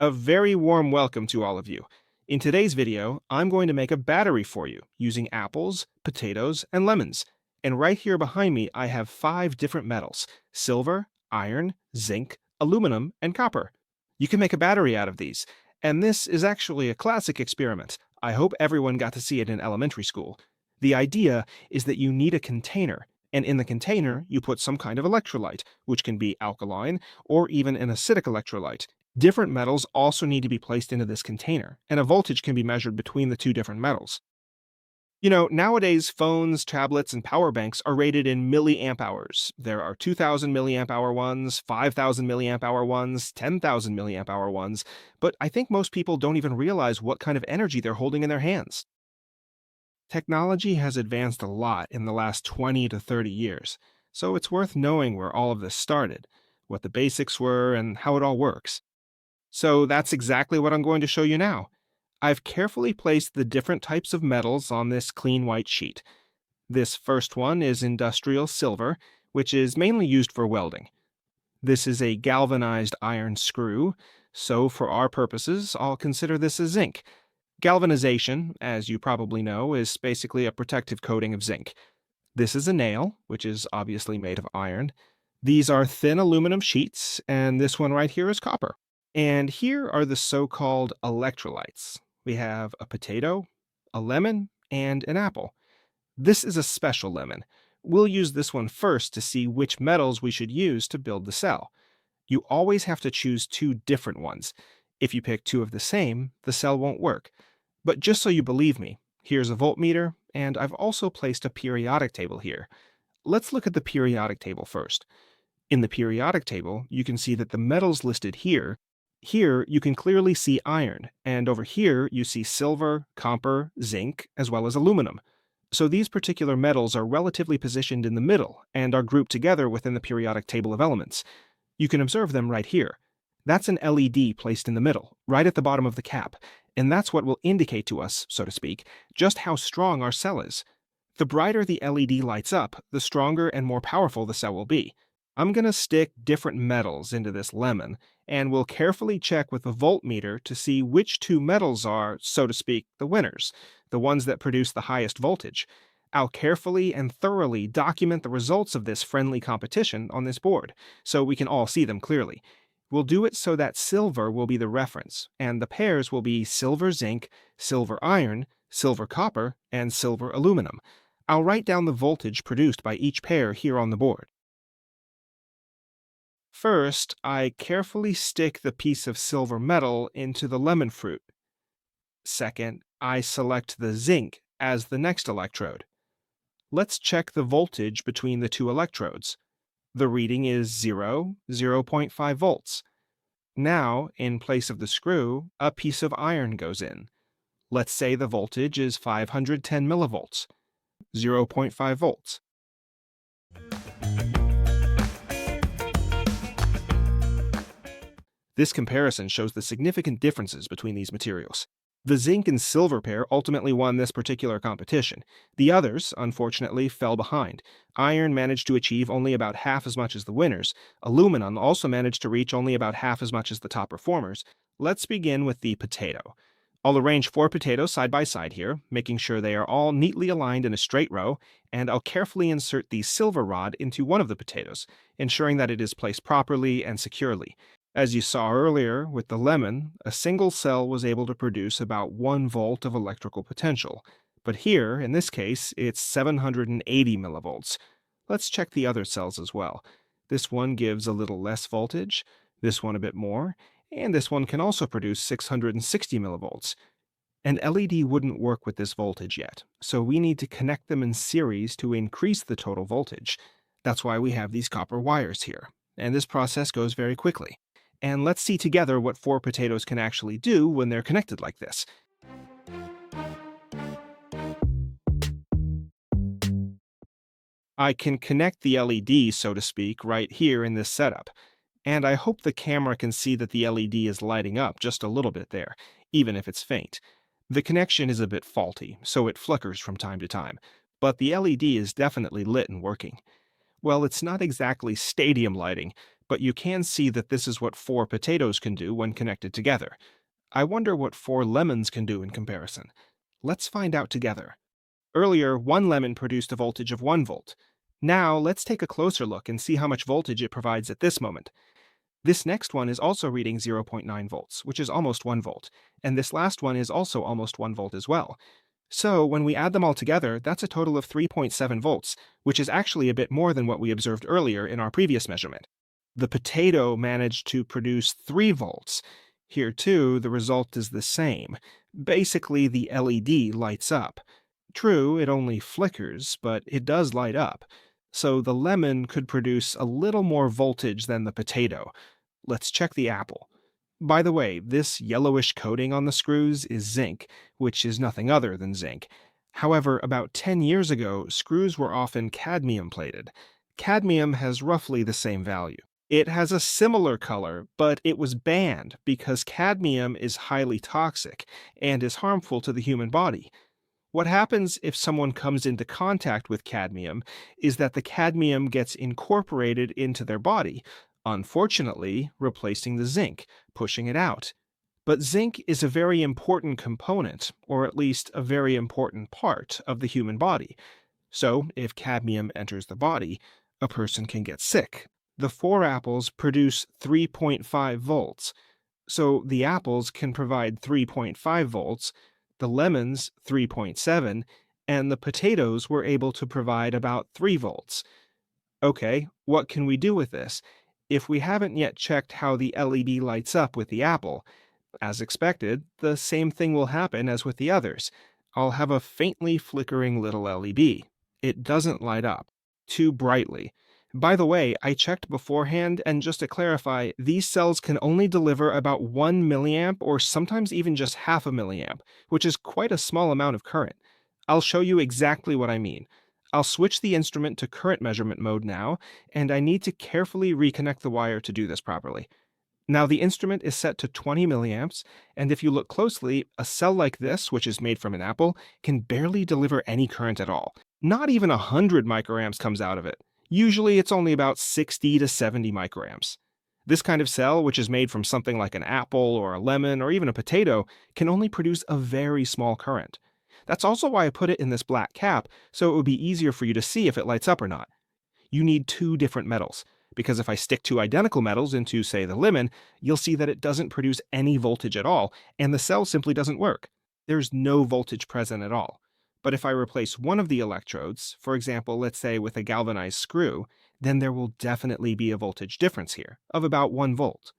A very warm welcome to all of you. In today's video, I'm going to make a battery for you using apples, potatoes, and lemons. And right here behind me, I have 5 different metals: silver, iron, zinc, aluminum, and copper. You can make a battery out of these. And this is actually a classic experiment. I hope everyone got to see it in elementary school. The idea is that you need a container, and in the container, you put some kind of electrolyte, which can be alkaline or even an acidic electrolyte. Different metals also need to be placed into this container, and a voltage can be measured between the two different metals. Nowadays phones, tablets, and power banks are rated in milliamp hours. There are 2000 milliamp hour ones, 5000 milliamp hour ones, 10,000 milliamp hour ones, but I think most people don't even realize what kind of energy they're holding in their hands. Technology has advanced a lot in the last 20 to 30 years, so it's worth knowing where all of this started, what the basics were, and how it all works. So that's exactly what I'm going to show you now. I've carefully placed the different types of metals on this clean white sheet. This first one is industrial silver, which is mainly used for welding. This is a galvanized iron screw, so for our purposes, I'll consider this as zinc. Galvanization, as you probably know, is basically a protective coating of zinc. This is a nail, which is obviously made of iron. These are thin aluminum sheets, and this one right here is copper. And here are the so-called electrolytes. We have a potato, a lemon, and an apple. This is a special lemon. We'll use this one first to see which metals we should use to build the cell. You always have to choose 2 different ones. If you pick 2 of the same, the cell won't work. But just so you believe me, here's a voltmeter, and I've also placed a periodic table here. Let's look at the periodic table first. In the periodic table, you can see that the metals listed here you can clearly see iron, and over here you see silver, copper, zinc, as well as aluminum. So these particular metals are relatively positioned in the middle and are grouped together within the periodic table of elements. You can observe them right here. That's an LED placed in the middle, right at the bottom of the cap, and that's what will indicate to us, so to speak, just how strong our cell is. The brighter the LED lights up, the stronger and more powerful the cell will be. I'm going to stick different metals into this lemon, and we'll carefully check with the voltmeter to see which 2 metals are, so to speak, the winners, the ones that produce the highest voltage. I'll carefully and thoroughly document the results of this friendly competition on this board, so we can all see them clearly. We'll do it so that silver will be the reference, and the pairs will be silver zinc, silver iron, silver copper, and silver aluminum. I'll write down the voltage produced by each pair here on the board. First, I carefully stick the piece of silver metal into the lemon fruit. Second, I select the zinc as the next electrode. Let's check the voltage between the 2 electrodes. The reading is 0.5 volts. Now, in place of the screw, a piece of iron goes in. Let's say the voltage is 510 millivolts, 0.5 volts. This comparison shows the significant differences between these materials. The zinc and silver pair ultimately won this particular competition. The others, unfortunately, fell behind. Iron managed to achieve only about half as much as the winners. Aluminum also managed to reach only about half as much as the top performers. Let's begin with the potato. I'll arrange 4 potatoes side by side here, making sure they are all neatly aligned in a straight row, and I'll carefully insert the silver rod into one of the potatoes, ensuring that it is placed properly and securely. As you saw earlier with the lemon, a single cell was able to produce about 1 volt of electrical potential. But here, in this case, it's 780 millivolts. Let's check the other cells as well. This one gives a little less voltage, this one a bit more, and this one can also produce 660 millivolts. An LED wouldn't work with this voltage yet, so we need to connect them in series to increase the total voltage. That's why we have these copper wires here, and this process goes very quickly. And let's see together what 4 potatoes can actually do when they're connected like this. I can connect the LED, so to speak, right here in this setup. And I hope the camera can see that the LED is lighting up just a little bit there, even if it's faint. The connection is a bit faulty, so it flickers from time to time, but the LED is definitely lit and working. Well, it's not exactly stadium lighting, but you can see that this is what 4 potatoes can do when connected together. I wonder what 4 lemons can do in comparison. Let's find out together. Earlier, one lemon produced a voltage of 1 volt. Now, let's take a closer look and see how much voltage it provides at this moment. This next one is also reading 0.9 volts, which is almost 1 volt, and this last one is also almost 1 volt as well. So, when we add them all together, that's a total of 3.7 volts, which is actually a bit more than what we observed earlier in our previous measurement. The potato managed to produce 3 volts. Here, too, the result is the same. Basically, the LED lights up. True, it only flickers, but it does light up. So the lemon could produce a little more voltage than the potato. Let's check the apple. By the way, this yellowish coating on the screws is zinc, which is nothing other than zinc. However, about 10 years ago, screws were often cadmium plated. Cadmium has roughly the same value. It has a similar color, but it was banned because cadmium is highly toxic and is harmful to the human body. What happens if someone comes into contact with cadmium is that the cadmium gets incorporated into their body, unfortunately, replacing the zinc, pushing it out. But zinc is a very important component, or at least a very important part of the human body. So, if cadmium enters the body, a person can get sick. The 4 apples produce 3.5 volts, so the apples can provide 3.5 volts, the lemons 3.7, and the potatoes were able to provide about 3 volts. Okay, what can we do with this? If we haven't yet checked how the LED lights up with the apple, as expected, the same thing will happen as with the others. I'll have a faintly flickering little LED. It doesn't light up too brightly. By the way, I checked beforehand, and just to clarify, these cells can only deliver about 1 milliamp or sometimes even just half a milliamp, which is quite a small amount of current. I'll show you exactly what I mean. I'll switch the instrument to current measurement mode now, and I need to carefully reconnect the wire to do this properly. Now the instrument is set to 20 milliamps, and if you look closely, a cell like this, which is made from an apple, can barely deliver any current at all. Not even 100 microamps comes out of it. Usually it's only about 60 to 70 microamps. This kind of cell, which is made from something like an apple or a lemon or even a potato, can only produce a very small current. That's also why I put it in this black cap, so it would be easier for you to see if it lights up or not. You need 2 different metals, because if I stick 2 identical metals into, say, the lemon, you'll see that it doesn't produce any voltage at all, and the cell simply doesn't work. There's no voltage present at all. But if I replace one of the electrodes, for example, let's say with a galvanized screw, then there will definitely be a voltage difference here, of about 1 volt.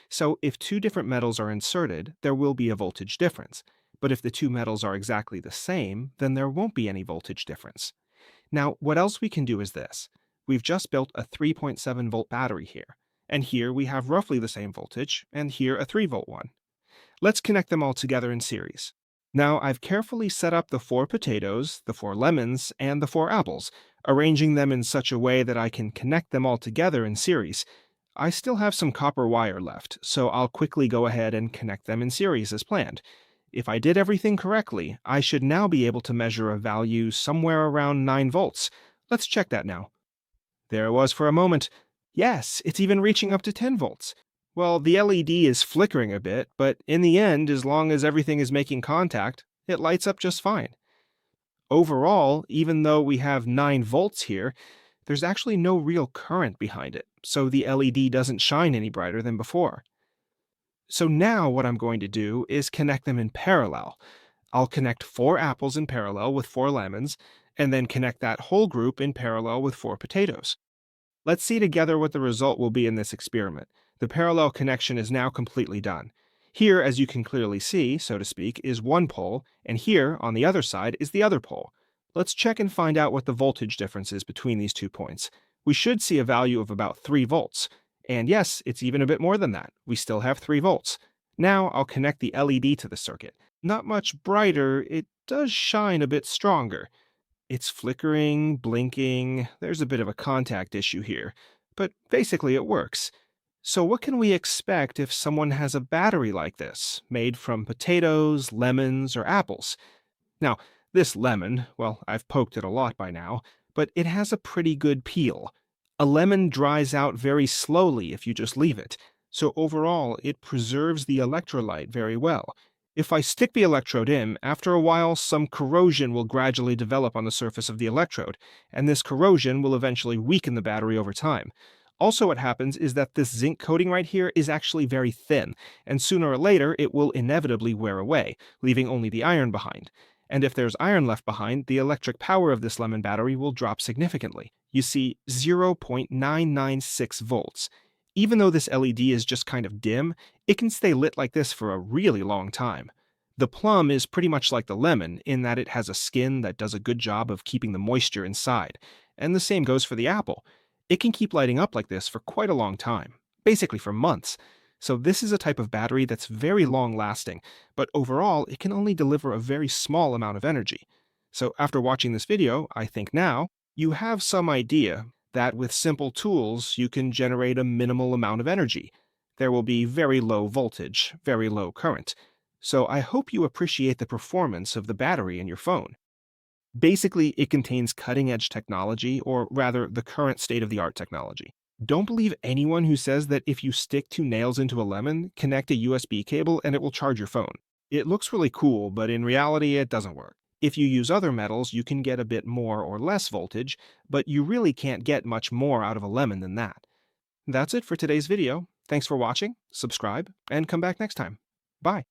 So if 2 different metals are inserted, there will be a voltage difference. But if the 2 metals are exactly the same, then there won't be any voltage difference. Now, what else we can do is this. We've just built a 3.7 volt battery here, and here we have roughly the same voltage, and here a 3 volt one. Let's connect them all together in series. Now, I've carefully set up the 4 potatoes, the 4 lemons, and the 4 apples, arranging them in such a way that I can connect them all together in series. I still have some copper wire left, so I'll quickly go ahead and connect them in series as planned. If I did everything correctly, I should now be able to measure a value somewhere around 9 volts. Let's check that now. There it was for a moment. Yes, it's even reaching up to 10 volts. Well, the LED is flickering a bit, but in the end, as long as everything is making contact, it lights up just fine. Overall, even though we have 9 volts here, there's actually no real current behind it, so the LED doesn't shine any brighter than before. So now what I'm going to do is connect them in parallel. I'll connect 4 apples in parallel with 4 lemons, and then connect that whole group in parallel with 4 potatoes. Let's see together what the result will be in this experiment. The parallel connection is now completely done. Here, as you can clearly see, so to speak, is one pole, and here, on the other side, is the other pole. Let's check and find out what the voltage difference is between these 2 points. We should see a value of about 3 volts. And yes, it's even a bit more than that. We still have 3 volts. Now I'll connect the LED to the circuit. Not much brighter, it does shine a bit stronger. It's flickering, blinking, there's a bit of a contact issue here, but basically it works. So what can we expect if someone has a battery like this, made from potatoes, lemons, or apples? Now, this lemon, well, I've poked it a lot by now, but it has a pretty good peel. A lemon dries out very slowly if you just leave it, so overall it preserves the electrolyte very well. If I stick the electrode in, after a while some corrosion will gradually develop on the surface of the electrode, and this corrosion will eventually weaken the battery over time. Also, what happens is that this zinc coating right here is actually very thin, and sooner or later it will inevitably wear away, leaving only the iron behind. And if there's iron left behind, the electric power of this lemon battery will drop significantly. You see, 0.996 volts. Even though this LED is just kind of dim, it can stay lit like this for a really long time. The plum is pretty much like the lemon in that it has a skin that does a good job of keeping the moisture inside, and the same goes for the apple. It can keep lighting up like this for quite a long time, basically for months. So this is a type of battery that's very long lasting, but overall it can only deliver a very small amount of energy. So after watching this video, I think now you have some idea that with simple tools you can generate a minimal amount of energy. There will be very low voltage, very low current. So I hope you appreciate the performance of the battery in your phone. Basically, it contains cutting-edge technology, or rather, the current state-of-the-art technology. Don't believe anyone who says that if you stick two nails into a lemon, connect a USB cable, and it will charge your phone. It looks really cool, but in reality, it doesn't work. If you use other metals, you can get a bit more or less voltage, but you really can't get much more out of a lemon than that. That's it for today's video. Thanks for watching, subscribe, and come back next time. Bye.